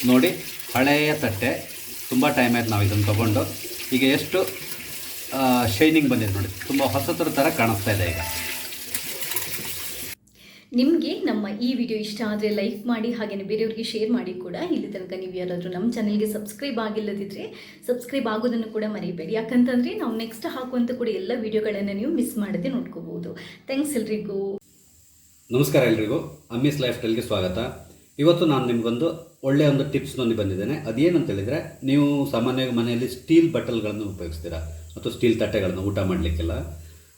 ನೋಡಿ ಹಳೆಯ ತಟ್ಟೆ, ತುಂಬ ಟೈಮ್ ಆಯ್ತು ನಾವು ಇದನ್ನು ತೊಗೊಂಡು. ಈಗ ಎಷ್ಟು ಶೈನಿಂಗ್ ಬಂದಿದೆ ನೋಡಿ, ತುಂಬ ಹೊಸತರ ಥರ ಕಾಣಿಸ್ತಾ ಇದೆ ಈಗ. ನಿಮಗೆ ನಮ್ಮ ಈ ವಿಡಿಯೋ ಇಷ್ಟ ಆದರೆ ಲೈಕ್ ಮಾಡಿ, ಹಾಗೆಯೇ ಬೇರೆಯವರಿಗೆ ಶೇರ್ ಮಾಡಿ ಕೂಡ. ಇಲ್ಲಿ ತನಕ ನೀವು ಯಾರಾದರೂ ನಮ್ಮ ಚಾನಲ್ಗೆ ಸಬ್ಸ್ಕ್ರೈಬ್ ಆಗಿಲ್ಲದಿದ್ದರೆ ಸಬ್ಸ್ಕ್ರೈಬ್ ಆಗೋದನ್ನು ಕೂಡ ಮರಿಬೇಡಿ. ಯಾಕಂತಂದರೆ ನಾವು ನೆಕ್ಸ್ಟ್ ಹಾಕುವಂಥ ಕೂಡ ಎಲ್ಲ ವಿಡಿಯೋಗಳನ್ನು ನೀವು ಮಿಸ್ ಮಾಡದೆ ನೋಡ್ಕೋಬಹುದು. ಥ್ಯಾಂಕ್ಸ್ ಎಲ್ರಿಗೂ. ನಮಸ್ಕಾರ ಎಲ್ರಿಗೂ, ಅಮ್ಮಿಸ್ ಲೈಫ್ ಸ್ಟೈಲ್ಗೆ ಸ್ವಾಗತ. ಇವತ್ತು ನಾನು ನಿಮಗೊಂದು ಒಳ್ಳೆಯ ಒಂದು ಟಿಪ್ಸ್ನೊಂದು ಬಂದಿದ್ದೇನೆ. ಅದೇನಂತ ಹೇಳಿದರೆ, ನೀವು ಸಾಮಾನ್ಯವಾಗಿ ಮನೆಯಲ್ಲಿ ಸ್ಟೀಲ್ ಬಟ್ಟಲ್ಗಳನ್ನು ಉಪಯೋಗಿಸ್ತೀರಾ ಅಥವಾ ಸ್ಟೀಲ್ ತಟ್ಟೆಗಳನ್ನು ಊಟ ಮಾಡಲಿಕ್ಕೆಲ್ಲ,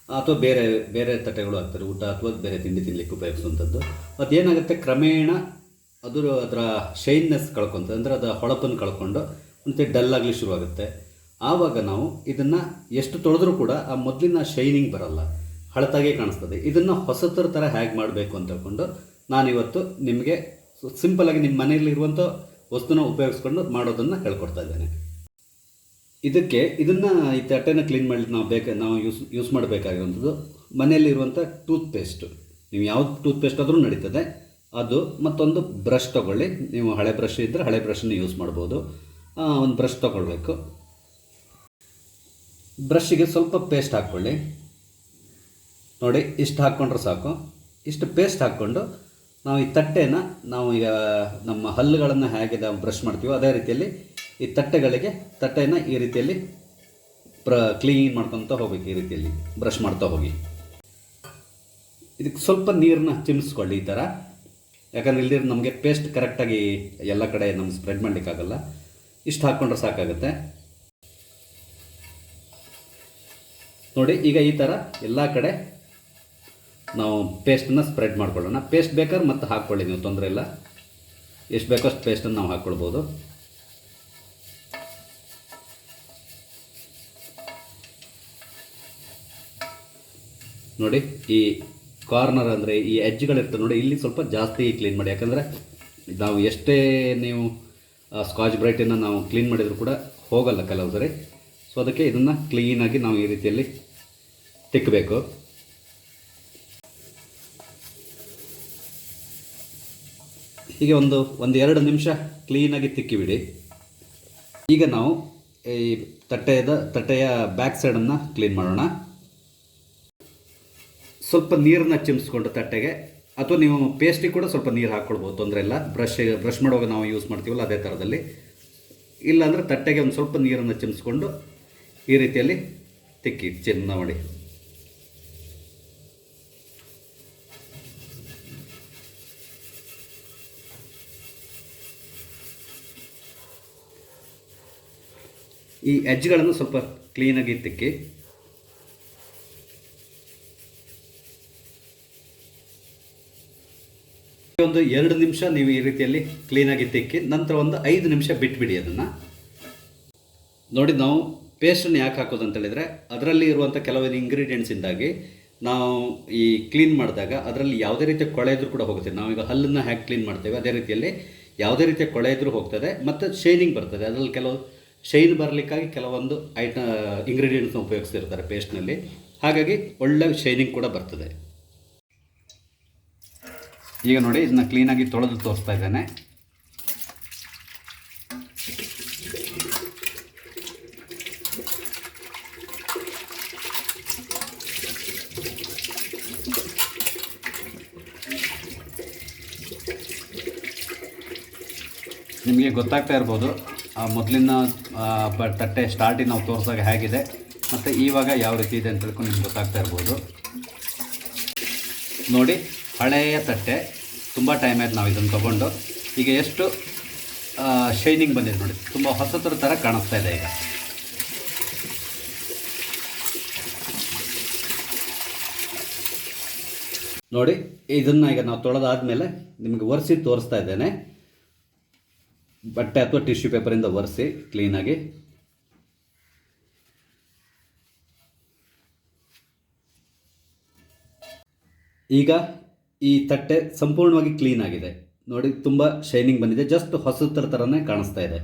ಅಥವಾ ಬೇರೆ ಬೇರೆ ತಟ್ಟೆಗಳು ಆಗ್ತಾರೆ ಊಟ ಅಥವಾ ಬೇರೆ ತಿಂಡಿ ತಿನ್ನಲಿಕ್ಕೆ ಉಪಯೋಗಿಸುವಂಥದ್ದು. ಅದೇನಾಗುತ್ತೆ, ಕ್ರಮೇಣ ಅದರ ಶೈನ್ನೆಸ್ ಕಳ್ಕೊತದೆ, ಅಂದರೆ ಅದರ ಹೊಳಪನ್ನು ಕಳ್ಕೊಂಡು ಮತ್ತು ಡಲ್ ಆಗಲಿ ಶುರುವಾಗುತ್ತೆ. ಆವಾಗ ನಾವು ಇದನ್ನು ಎಷ್ಟು ತೊಳೆದ್ರೂ ಕೂಡ ಆ ಮೊದಲಿನ ಶೈನಿಂಗ್ ಬರೋಲ್ಲ, ಹಳತಾಗೆ ಕಾಣಿಸ್ತದೆ. ಇದನ್ನು ಹೊಸತರ ಥರ ಹೇಗೆ ಮಾಡಬೇಕು ಅಂತ ಹೇಳ್ಕೊಂಡು ನಾನಿವತ್ತು ನಿಮಗೆ ಸಿಂಪಲಾಗಿ ನಿಮ್ಮ ಮನೆಯಲ್ಲಿರುವಂಥ ವಸ್ತುನ ಉಪಯೋಗಿಸ್ಕೊಂಡು ಮಾಡೋದನ್ನು ಹೇಳ್ಕೊಡ್ತಾ ಇದ್ದೇನೆ. ಈ ತಟ್ಟೆನ ಕ್ಲೀನ್ ಮಾಡಲಿಕ್ಕೆ ನಾವು ಯೂಸ್ ಮಾಡಬೇಕಾಗಿರುವಂಥದ್ದು ಮನೆಯಲ್ಲಿರುವಂಥ ಟೂತ್ಪೇಸ್ಟು. ನೀವು ಯಾವ ಟೂತ್ಪೇಸ್ಟ್ ಆದರೂ ನಡೀತದೆ, ಅದು. ಮತ್ತೊಂದು ಬ್ರಷ್ ತೊಗೊಳ್ಳಿ. ನೀವು ಹಳೆ ಬ್ರಷ್ ಇದ್ದರೆ ಹಳೆ ಬ್ರಷನ್ನು ಯೂಸ್ ಮಾಡ್ಬೋದು. ಒಂದು ಬ್ರಷ್ ತೊಗೊಳ್ಬೇಕು. ಬ್ರಷ್ಷಿಗೆ ಸ್ವಲ್ಪ ಪೇಸ್ಟ್ ಹಾಕ್ಕೊಳ್ಳಿ. ನೋಡಿ, ಇಷ್ಟು ಹಾಕ್ಕೊಂಡ್ರೆ ಸಾಕು. ಇಷ್ಟು ಪೇಸ್ಟ್ ಹಾಕ್ಕೊಂಡು ನಾವು ಈ ತಟ್ಟೆನ, ನಾವು ಈಗ ನಮ್ಮ ಹಲ್ಲುಗಳನ್ನು ಹೇಗೆ ನಾವು ಬ್ರಷ್ ಮಾಡ್ತೀವೋ ಅದೇ ರೀತಿಯಲ್ಲಿ ಈ ತಟ್ಟೆನ ಈ ರೀತಿಯಲ್ಲಿ ಕ್ಲೀನ್ ಮಾಡ್ಕೊತ ಹೋಗ್ಬೇಕು. ಈ ರೀತಿಯಲ್ಲಿ ಬ್ರಷ್ ಮಾಡ್ತಾ ಹೋಗಿ. ಇದಕ್ಕೆ ಸ್ವಲ್ಪ ನೀರನ್ನ ಚಿಮ್ಮಿಸ್ಕೊಳ್ಳಿ ಈ ಥರ. ಯಾಕಂದರೆ ಇಲ್ಲದಿರೋ ನಮಗೆ ಪೇಸ್ಟ್ ಕರೆಕ್ಟಾಗಿ ಎಲ್ಲ ಕಡೆ ನಮ್ಗೆ ಸ್ಪ್ರೆಡ್ ಮಾಡಲಿಕ್ಕಾಗಲ್ಲ. ಇಷ್ಟು ಹಾಕ್ಕೊಂಡ್ರೆ ಸಾಕಾಗುತ್ತೆ. ನೋಡಿ, ಈಗ ಈ ಥರ ಎಲ್ಲ ಕಡೆ ನಾವು ಪೇಸ್ಟನ್ನು ಸ್ಪ್ರೆಡ್ ಮಾಡ್ಕೊಳ್ಳೋಣ. ಪೇಸ್ಟ್ ಬೇಕಾದ್ರೆ ಮತ್ತೆ ಹಾಕ್ಕೊಳ್ಳಿ, ನೀವು ತೊಂದರೆ ಇಲ್ಲ. ಎಷ್ಟು ಬೇಕೋ ಅಷ್ಟು ಪೇಸ್ಟನ್ನು ನಾವು ಹಾಕ್ಕೊಳ್ಬೋದು. ನೋಡಿ, ಈ ಕಾರ್ನರ್ ಅಂದರೆ ಈ ಎಡ್ಜ್ಗಳಿರ್ತವೆ ನೋಡಿ, ಇಲ್ಲಿ ಸ್ವಲ್ಪ ಜಾಸ್ತಿ ಕ್ಲೀನ್ ಮಾಡಿ. ಯಾಕಂದರೆ ನಾವು ಎಷ್ಟೇ ನೀವು ಸ್ಕಾಚ್ ಬ್ರೈಟನ್ನು ನಾವು ಕ್ಲೀನ್ ಮಾಡಿದರೂ ಕೂಡ ಹೋಗಲ್ಲ ಕೆಲವು ಸರಿ. ಸೊ ಅದಕ್ಕೆ ಇದನ್ನು ಕ್ಲೀನಾಗಿ ನಾವು ಈ ರೀತಿಯಲ್ಲಿ ತಿಕ್ಕಬೇಕು. ಹೀಗೆ ಒಂದು 2 ನಿಮಿಷ ಕ್ಲೀನಾಗಿ ತಿಕ್ಕಿಬಿಡಿ. ಈಗ ನಾವು ಈ ತಟ್ಟೆಯ ಬ್ಯಾಕ್ ಸೈಡನ್ನು ಕ್ಲೀನ್ ಮಾಡೋಣ. ಸ್ವಲ್ಪ ನೀರನ್ನ ಚಿಮ್ಮಿಸ್ಕೊಂಡು ತಟ್ಟೆಗೆ, ಅಥವಾ ನೀವು ಪೇಸ್ಟಿಗೆ ಕೂಡ ಸ್ವಲ್ಪ ನೀರು ಹಾಕ್ಕೊಳ್ಬೋದು, ತೊಂದರೆ ಇಲ್ಲ. ಬ್ರಷ್ ಮಾಡುವಾಗ ನಾವು ಯೂಸ್ ಮಾಡ್ತೀವಲ್ಲ ಅದೇ ಥರದಲ್ಲಿ. ಇಲ್ಲಾಂದರೆ ತಟ್ಟೆಗೆ ಒಂದು ಸ್ವಲ್ಪ ನೀರನ್ನು ಚಿಮ್ಮಿಸ್ಕೊಂಡು ಈ ರೀತಿಯಲ್ಲಿ ತಿಕ್ಕಿ ಚೆಂದ ಮಾಡಿ. ಈ ಎಡ್ಜ್ಗಳನ್ನು ಸ್ವಲ್ಪ ಕ್ಲೀನಾಗಿ ತಿಕ್ಕಿ. ಒಂದು 2 ನಿಮಿಷ ನೀವು ಈ ರೀತಿಯಲ್ಲಿ ಕ್ಲೀನಾಗಿ ತಿಕ್ಕಿ ನಂತರ ಒಂದು 5 ನಿಮಿಷ ಬಿಟ್ಬಿಡಿ ಅದನ್ನು. ನೋಡಿ, ನಾವು ಪೇಸ್ಟನ್ನು ಯಾಕೆ ಹಾಕೋದು ಅಂತ ಹೇಳಿದರೆ, ಅದರಲ್ಲಿ ಇರುವಂಥ ಕೆಲವೊಂದು ಇಂಗ್ರೀಡಿಯೆಂಟ್ಸಿಂದಾಗಿ ನಾವು ಈ ಕ್ಲೀನ್ ಮಾಡಿದಾಗ ಅದರಲ್ಲಿ ಯಾವುದೇ ರೀತಿಯ ಕೊಳೆ ಇದ್ರೂ ಕೂಡ ಹೋಗುತ್ತೆ. ನಾವೀಗ ಹಲ್ಲನ್ನು ಹೇಗೆ ಕ್ಲೀನ್ ಮಾಡ್ತೇವೆ ಅದೇ ರೀತಿಯಲ್ಲಿ ಯಾವುದೇ ರೀತಿಯ ಕೊಳೆ ಇದ್ರೂ ಹೋಗ್ತದೆ, ಮತ್ತು ಶೈನಿಂಗ್ ಬರ್ತದೆ. ಅದರಲ್ಲಿ ಕೆಲವು ಶೈನ್ ಬರಲಿಕ್ಕಾಗಿ ಕೆಲವೊಂದು ಇಂಗ್ರೀಡಿಯೆಂಟ್ಸ್ನ ಉಪಯೋಗಿಸ್ತಿರ್ತಾರೆ ಪೇಸ್ಟ್ನಲ್ಲಿ. ಹಾಗಾಗಿ ಒಳ್ಳೆ ಶೈನಿಂಗ್ ಕೂಡ ಬರ್ತದೆ. ಈಗ ನೋಡಿ, ಇದನ್ನ ಕ್ಲೀನಾಗಿ ತೊಳೆದು ತೋರಿಸ್ತಾ ಇದ್ದೇನೆ. ನಿಮಗೆ ಗೊತ್ತಾಗ್ತಾ ಇರ್ಬೋದು, ಮೊದಲಿನ ತಟ್ಟೆ ಸ್ಟಾರ್ಟಿಂಗ್ ನಾವು ತೋರಿಸಾಗ ಹೇಗಿದೆ ಮತ್ತು ಇವಾಗ ಯಾವ ರೀತಿ ಇದೆ ಅಂತ ತಿಳ್ಕೊಂಡು ನಿಮ್ಗೆ ಗೊತ್ತಾಗ್ತಾ ಇರ್ಬೋದು. ನೋಡಿ, ಹಳೆಯ ತಟ್ಟೆ, ತುಂಬ ಟೈಮ್ ಆಯ್ತು ನಾವು ಇದನ್ನು ತೊಗೊಂಡು. ಈಗ ಎಷ್ಟು ಶೈನಿಂಗ್ ಬಂದಿದೆ ನೋಡಿ, ತುಂಬ ಹೊಸತರ ಥರ ಕಾಣಿಸ್ತಾ ಇದೆ ಈಗ. ನೋಡಿ, ಇದನ್ನು ಈಗ ನಾವು ತೊಳೆದಾದ್ಮೇಲೆ ನಿಮಗೆ ಒರೆಸಿ ತೋರಿಸ್ತಾ ಇದ್ದೇನೆ. ಬಟ್ಟೆ ಅಥವಾ ಟಿಶ್ಯೂ ಪೇಪರಿಂದ ಒರೆಸಿ ಕ್ಲೀನಾಗಿ. ಈಗ ಈ ತಟ್ಟೆ ಸಂಪೂರ್ಣವಾಗಿ ಕ್ಲೀನ್ ಆಗಿದೆ ನೋಡಿ, ತುಂಬ ಶೈನಿಂಗ್ ಬಂದಿದೆ, ಜಸ್ಟ್ ಹೊಸತರ ಥರನೇ ಕಾಣಿಸ್ತಾ ಇದೆ.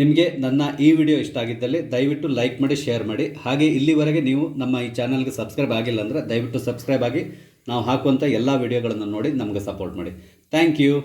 ನಿಮಗೆ ನನ್ನ ಈ ವಿಡಿಯೋ ಇಷ್ಟ ಆಗಿದ್ದಲ್ಲಿ ದಯವಿಟ್ಟು ಲೈಕ್ ಮಾಡಿ, ಶೇರ್ ಮಾಡಿ. ಹಾಗೆ ಇಲ್ಲಿವರೆಗೆ ನೀವು ನಮ್ಮ ಈ ಚಾನಲ್ಗೆ ಸಬ್ಸ್ಕ್ರೈಬ್ ಆಗಿಲ್ಲ ಅಂದರೆ ದಯವಿಟ್ಟು ಸಬ್ಸ್ಕ್ರೈಬ್ ಆಗಿ ನಾವು ಹಾಕುವಂಥ ಎಲ್ಲ ವಿಡಿಯೋಗಳನ್ನು ನೋಡಿ ನಮಗೆ ಸಪೋರ್ಟ್ ಮಾಡಿ. Thank you.